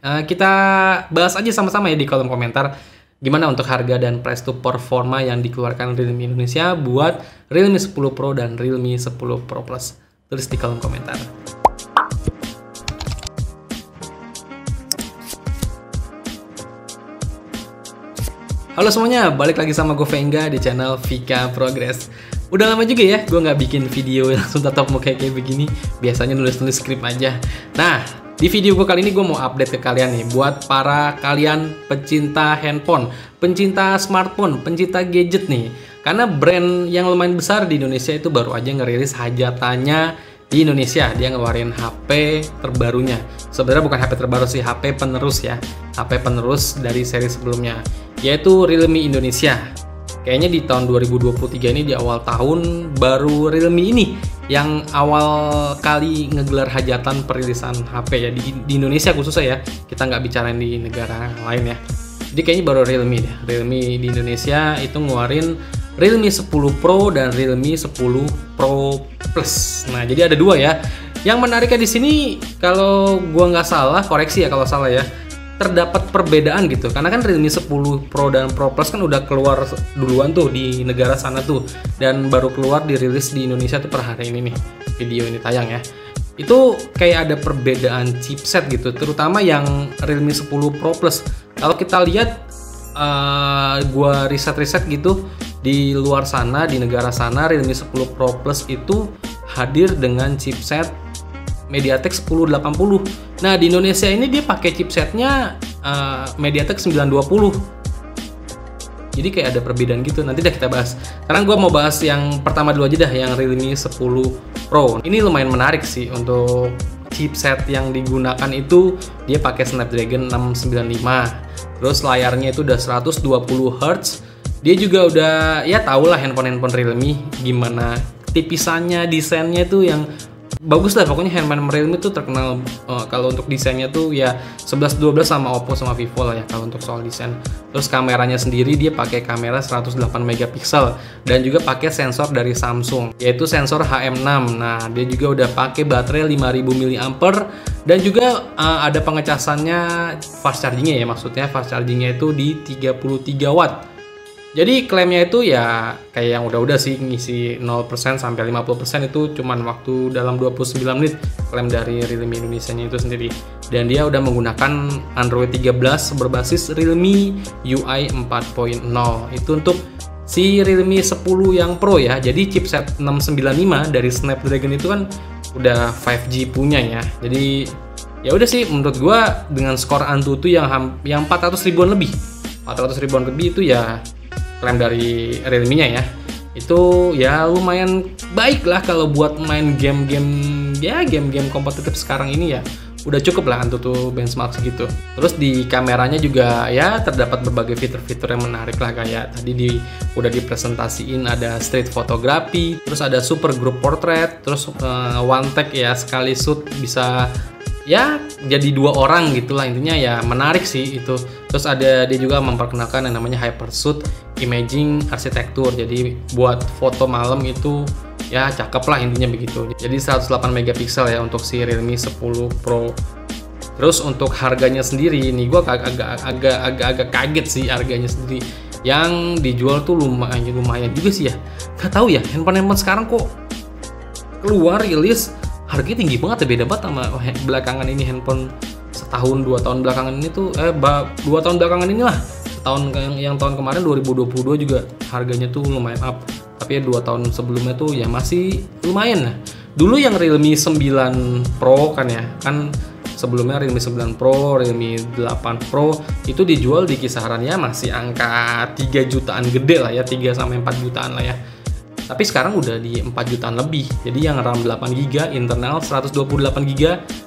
Kita bahas aja sama-sama ya di kolom komentar gimana untuk harga dan price to performa yang dikeluarkan Realme Indonesia buat Realme 10 Pro dan Realme 10 Pro Plus. Tulis di kolom komentar. Halo semuanya, balik lagi sama gue Vengga di channel Vika Progress. Udah lama juga ya gue nggak bikin video langsung tatap muka kayak begini. Biasanya nulis-nulis skrip aja. Nah, di video gue kali ini gue mau update ke kalian nih, buat para kalian pecinta handphone, pencinta smartphone, pencinta gadget nih. Karena brand yang lumayan besar di Indonesia itu baru aja ngerilis hajatannya di Indonesia. Dia ngeluarin HP terbarunya. Sebenarnya bukan HP terbaru sih, HP penerus ya. HP penerus dari seri sebelumnya, yaitu Realme Indonesia. Kayaknya di tahun 2023 ini, di awal tahun, baru Realme ini yang awal kali ngegelar hajatan perilisan HP ya di Indonesia khususnya ya. Kita nggak bicarain di negara lain ya. Jadi kayaknya baru Realme deh. Realme di Indonesia itu ngeluarin Realme 10 Pro dan Realme 10 Pro Plus. Nah, jadi ada dua ya. Yang menariknya di sini, kalau gua nggak salah, koreksi ya kalau salah ya, terdapat perbedaan gitu, karena kan Realme 10 Pro dan Pro Plus kan udah keluar duluan tuh di negara sana tuh, dan baru keluar dirilis di Indonesia tuh per hari ini nih, video ini tayang ya. Itu kayak ada perbedaan chipset gitu, terutama yang Realme 10 Pro Plus. Kalau kita lihat, gua riset-riset gitu, di luar sana, di negara sana, Realme 10 Pro Plus itu hadir dengan chipset MediaTek 1080. Nah, di Indonesia ini dia pakai chipsetnya MediaTek 920. Jadi kayak ada perbedaan gitu. Nanti dah kita bahas. Sekarang gue mau bahas yang pertama dulu aja dah, yang Realme 10 Pro. Ini lumayan menarik sih untuk chipset yang digunakan itu. Dia pakai Snapdragon 695. Terus layarnya itu udah 120 Hz. Dia juga udah, ya tau lah handphone Realme gimana tipisannya, desainnya tuh yang bagus lah. Pokoknya handphone Realme tuh terkenal kalau untuk desainnya tuh ya 11-12 sama Oppo sama Vivo lah ya kalau untuk soal desain. Terus kameranya sendiri dia pakai kamera 108 megapiksel dan juga pakai sensor dari Samsung, yaitu sensor HM6. Nah, dia juga udah pakai baterai 5000 mAh dan juga ada pengecasannya fast chargingnya ya, maksudnya fast chargingnya itu di 33 watt. Jadi klaimnya itu ya kayak yang udah-udah sih, ngisi 0% sampai 50% itu cuman waktu dalam 29 menit, klaim dari Realme Indonesia-nya itu sendiri. Dan dia udah menggunakan Android 13 berbasis Realme UI 4.0. Itu untuk si Realme 10 yang Pro ya. Jadi chipset 695 dari Snapdragon itu kan udah 5G punya ya. Jadi ya udah sih, menurut gua dengan skor Antutu yang 400 ribuan lebih. 400 ribuan lebih itu ya klaim dari Realme-nya ya, itu ya lumayan baik lah kalau buat main game-game kompetitif sekarang ini ya. Udah cukup lah Antutu benchmark segitu. Terus di kameranya juga ya terdapat berbagai fitur-fitur yang menarik lah, kayak tadi udah dipresentasiin ada street photography, terus ada super group portrait, terus one take ya, sekali shoot bisa ya jadi 2 orang gitulah, intinya ya menarik sih itu. Terus dia juga memperkenalkan yang namanya Hypershoot Imaging Architecture, jadi buat foto malam itu ya cakep lah, intinya begitu. Jadi 108 megapiksel ya untuk si Realme 10 Pro. Terus untuk harganya sendiri nih, gue agak kaget sih harganya sendiri. Yang dijual tuh lumayan juga sih ya. Gak tahu ya, handphone sekarang kok keluar rilis harganya tinggi banget ya, beda banget sama belakangan ini. Handphone setahun 2 tahun belakangan ini tuh 2 tahun belakangan inilah, tahun yang tahun kemarin 2022 juga harganya tuh lumayan up. Tapi ya 2 tahun sebelumnya tuh ya masih lumayan lah. Dulu yang Realme 9 Pro kan ya, kan sebelumnya Realme 9 Pro, Realme 8 Pro itu dijual di kisarannya masih angka 3 jutaan gede lah ya, 3 sampai 4 jutaan lah ya. Tapi sekarang udah di 4 jutaan lebih. Jadi yang RAM 8GB, internal 128GB,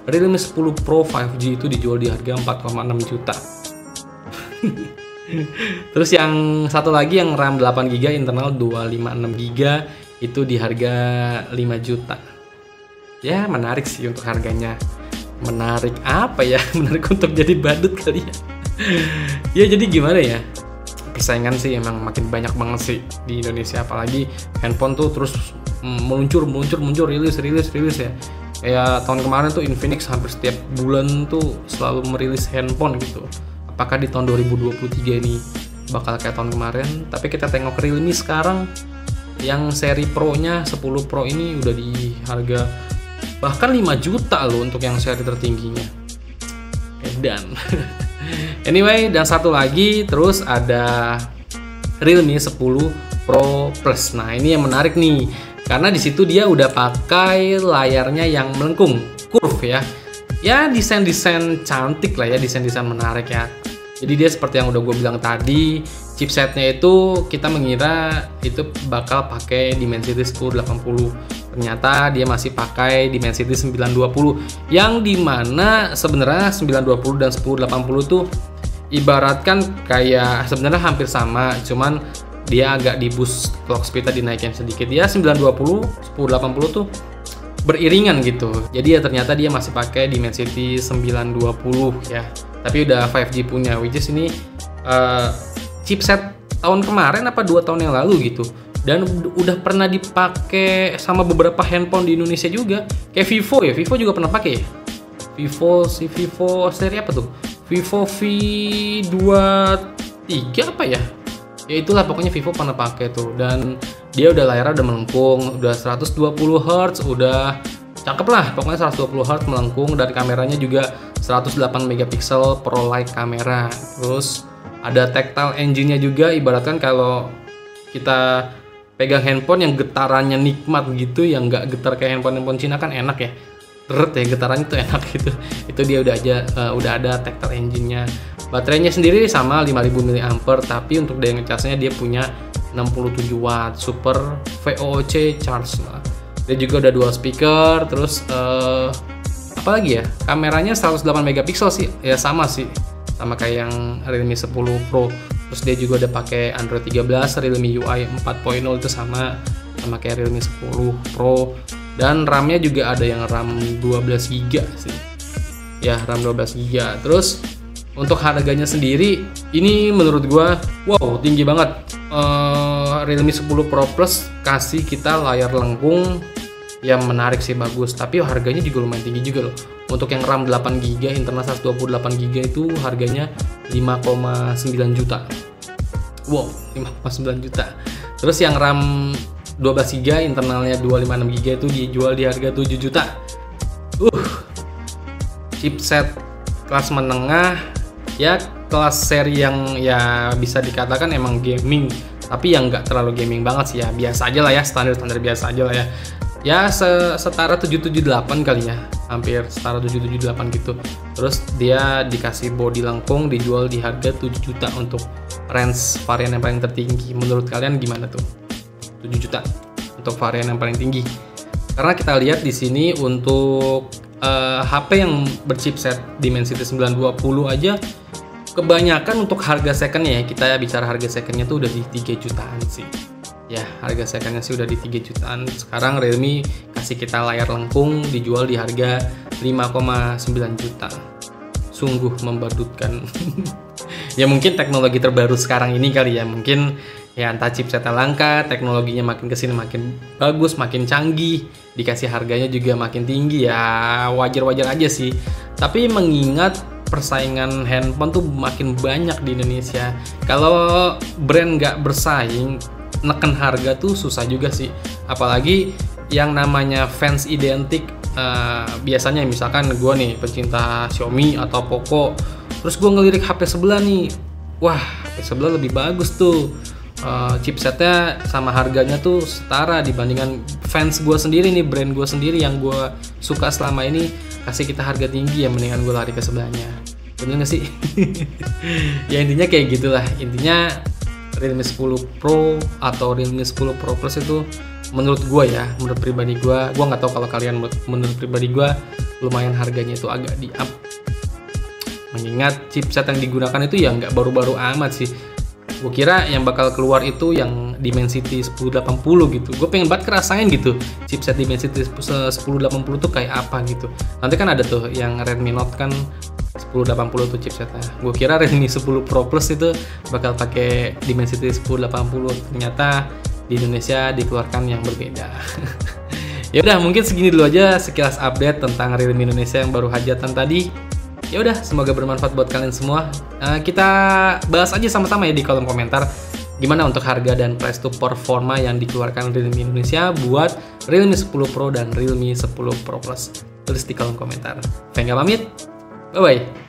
Realme 10 Pro 5G itu dijual di harga 4,6 juta. Terus yang satu lagi yang RAM 8GB, internal 256GB itu di harga 5 juta. Ya menarik sih untuk harganya. Menarik apa ya? Menarik untuk jadi badut kali ya. Ya jadi gimana ya? Persaingan sih emang makin banyak banget sih di Indonesia, apalagi handphone tuh terus meluncur rilis ya. Kayak tahun kemarin tuh Infinix hampir setiap bulan tuh selalu merilis handphone gitu. Apakah di tahun 2023 ini bakal kayak tahun kemarin? Tapi kita tengok Realme sekarang yang seri Pro-nya 10 Pro ini udah di harga bahkan 5 juta loh untuk yang seri tertingginya. Dan anyway, dan satu lagi terus ada Realme 10 Pro Plus. Nah, ini yang menarik nih. Karena di situ dia udah pakai layarnya yang melengkung, curve ya. Ya desain-desain cantik lah ya, desain-desain menarik ya. Jadi dia seperti yang udah gue bilang tadi, chipsetnya itu kita mengira itu bakal pakai Dimensity 1080. Ternyata dia masih pakai Dimensity 920, yang dimana sebenarnya 920 dan 1080 tuh ibaratkan kayak sebenarnya hampir sama, cuman dia agak di boost clock speednya dinaikin sedikit. Dia 920, 1080 tuh beriringan gitu. Jadi ya ternyata dia masih pakai Dimensity 920 ya. Tapi udah 5G punya, which is ini chipset tahun kemarin apa 2 tahun yang lalu gitu. Dan udah pernah dipakai sama beberapa handphone di Indonesia juga. Kayak Vivo ya, Vivo juga pernah pakai ya. Vivo seri apa tuh? Vivo V23 apa ya? Ya itulah pokoknya Vivo pernah pakai tuh, dan dia udah layarnya udah melengkung, udah 120 Hz, udah cakep lah pokoknya 120 Hz melengkung, dan kameranya juga 108 megapiksel pro light kamera. Terus ada tactile engine-nya juga, ibaratkan kalau kita pegang handphone yang getarannya nikmat gitu, yang nggak getar kayak handphone Cina kan enak ya. Ya getarannya tuh enak gitu. Itu dia udah ada tactile engine-nya. Baterainya sendiri sama 5000 mAh, tapi untuk daya ngecasnya dia punya 67 watt super VOC charge lah. Dia juga ada dual speaker, terus apa lagi ya? Kameranya 108 megapiksel sih, ya sama sih, sama kayak yang Realme 10 Pro. Terus dia juga udah pakai Android 13, Realme UI 4.0 itu sama kayak Realme 10 Pro. Dan RAM-nya juga ada yang RAM 12GB sih. Ya, RAM 12GB. Terus untuk harganya sendiri, ini menurut gua wow, tinggi banget. Realme 10 Pro Plus kasih kita layar lengkung yang menarik sih, bagus. Tapi harganya juga lumayan tinggi juga loh. Untuk yang RAM 8GB, internal 128GB itu harganya 5,9 juta. Wow, 5,9 juta. Terus yang RAM 12GB, internalnya 256GB itu dijual di harga 7 juta. Chipset kelas menengah, ya kelas seri yang ya bisa dikatakan emang gaming, tapi yang nggak terlalu gaming banget sih ya, biasa aja lah ya, standar biasa aja lah ya. Ya setara 778 kali ya, hampir setara 778 gitu. Terus dia dikasih body lengkung, dijual di harga 7 juta untuk range varian yang paling tertinggi. Menurut kalian gimana tuh? 7 juta untuk varian yang paling tinggi. Karena kita lihat di sini untuk HP yang berchipset Dimensity 920 aja kebanyakan untuk harga secondnya ya, kita bicara harga secondnya tuh udah di 3 jutaan sih. Ya, harga secondnya sih udah di 3 jutaan. Sekarang Realme kasih kita layar lengkung, dijual di harga 5,9 juta. Sungguh membadutkan. Ya mungkin teknologi terbaru sekarang ini kali ya, mungkin ya entah chipsetnya langka, teknologinya makin kesini makin bagus, makin canggih, dikasih harganya juga makin tinggi, ya wajar-wajar aja sih. Tapi mengingat persaingan handphone tuh makin banyak di Indonesia, kalau brand nggak bersaing, neken harga tuh susah juga sih. Apalagi yang namanya fans identik, biasanya misalkan gue nih pecinta Xiaomi atau Poco, terus gue ngelirik HP sebelah nih, wah HP sebelah lebih bagus tuh, chipsetnya sama harganya tuh setara dibandingkan fans gue sendiri nih, brand gue sendiri yang gue suka selama ini kasih kita harga tinggi, ya mendingan gue lari ke sebelahnya. Bener gak sih? Ya intinya kayak gitulah. Intinya Realme 10 Pro atau Realme 10 Pro Plus itu menurut gue ya, menurut pribadi gue nggak tahu kalau kalian, menurut pribadi gue lumayan harganya itu agak di up, mengingat chipset yang digunakan itu ya nggak baru-baru amat sih. Gue kira yang bakal keluar itu yang Dimensity 1080 gitu. Gue pengen banget kerasain gitu chipset Dimensity 1080 tuh kayak apa gitu. Nanti kan ada tuh yang Redmi Note kan 1080 tuh chipsetnya. Gue kira Redmi 10 Pro Plus itu bakal pakai Dimensity 1080. Ternyata di Indonesia dikeluarkan yang berbeda. Ya udah, mungkin segini dulu aja sekilas update tentang Realme Indonesia yang baru hajatan tadi. Ya udah, semoga bermanfaat buat kalian semua. Kita bahas aja sama-sama ya di kolom komentar gimana untuk harga dan price to performa yang dikeluarkan Realme Indonesia buat Realme 10 Pro dan Realme 10 Pro Plus. Tulis di kolom komentar. Vengga pamit. Bye bye.